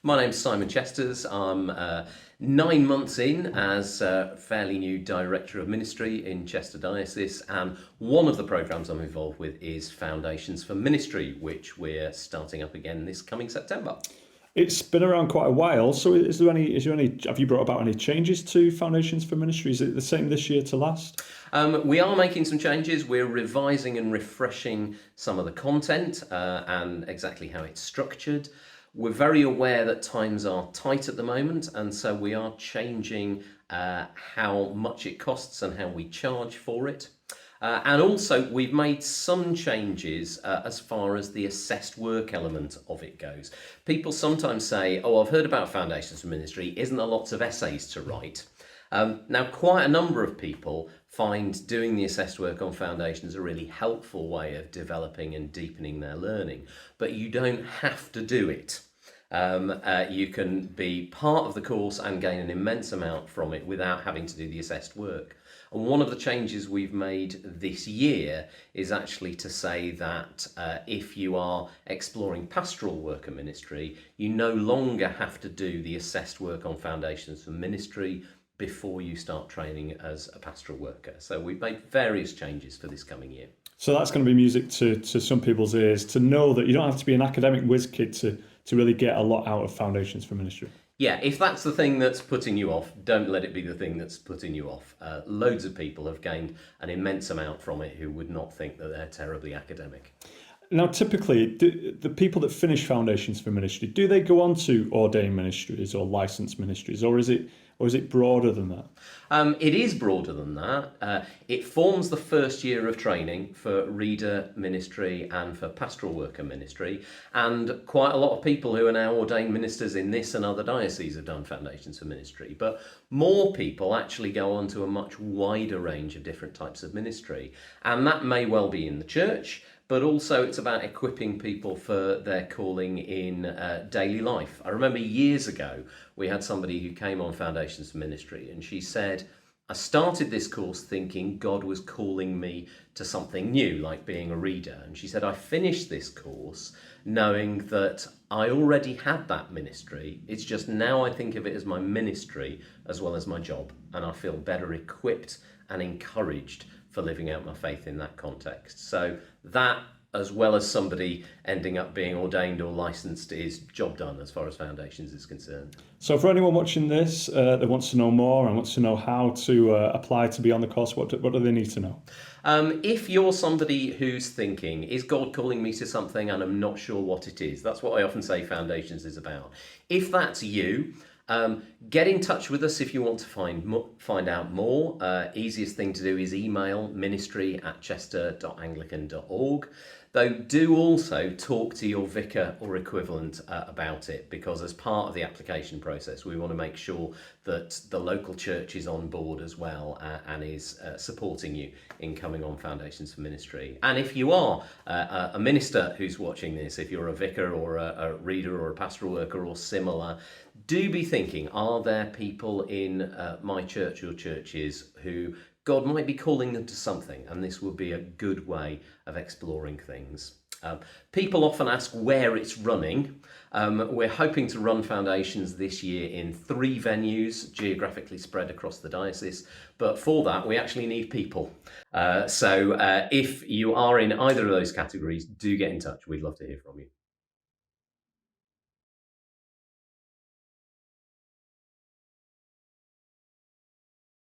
My name's Simon Chesters. I'm 9 months in as fairly new Director of Ministry in Chester Diocese, and one of the programmes I'm involved with is Foundations for Ministry, which we're starting up again this coming September. It's been around quite a while, so have you brought about any changes to Foundations for Ministry? Is it the same this year to last? We are making some changes. We're revising and refreshing some of the content and exactly how it's structured. We're very aware that times are tight at the moment, and so we are changing how much it costs and how we charge for it. And also, we've made some changes as far as the assessed work element of it goes. People sometimes say, oh, I've heard about Foundations for Ministry, isn't there lots of essays to write? Now, quite a number of people find doing the assessed work on Foundations a really helpful way of developing and deepening their learning, but you don't have to do it. You can be part of the course and gain an immense amount from it without having to do the assessed work. And one of the changes we've made this year is actually to say that if you are exploring pastoral worker ministry, you no longer have to do the assessed work on Foundations for Ministry before you start training as a pastoral worker. So we've made various changes for this coming year. So that's going to be music to some people's ears, to know that you don't have to be an academic whiz kid to really get a lot out of Foundations for Ministry. Yeah, if that's the thing that's putting you off, don't let it be the thing that's putting you off. Loads of people have gained an immense amount from it who would not think that they're terribly academic. Now, typically, the people that finish Foundations for Ministry, do they go on to ordained ministries or licensed ministries, or is it broader than that? It is broader than that. It forms the first year of training for reader ministry and for pastoral worker ministry, and quite a lot of people who are now ordained ministers in this and other dioceses have done Foundations for Ministry, but more people actually go on to a much wider range of different types of ministry, and that may well be in the church, but also it's about equipping people for their calling in daily life. I remember years ago, we had somebody who came on Foundations for Ministry, and she said, I started this course thinking God was calling me to something new, like being a reader. And she said, I finished this course knowing that I already had that ministry. It's just now I think of it as my ministry as well as my job, and I feel better equipped and encouraged for living out my faith in that context. So that, as well as somebody ending up being ordained or licensed, is job done as far as Foundations is concerned. So for anyone watching this that wants to know more and wants to know how to apply to be on the course, what do they need to know? If you're somebody who's thinking, is God calling me to something and I'm not sure what it is? That's what I often say Foundations is about. If that's you, get in touch with us if you want to find out more. Easiest thing to do is email ministry@chester.anglican.org. Though do also talk to your vicar or equivalent about it, because as part of the application process, we want to make sure that the local church is on board as well and is supporting you in coming on Foundations for Ministry. And if you are a minister who's watching this, if you're a vicar or a reader or a pastoral worker or similar, do be thinking, are there people in my church or churches who God might be calling them to something, and this would be a good way of exploring things. People often ask where it's running. We're hoping to run Foundations this year in 3 venues, geographically spread across the diocese, but for that we actually need people. So if you are in either of those categories, do get in touch. We'd love to hear from you.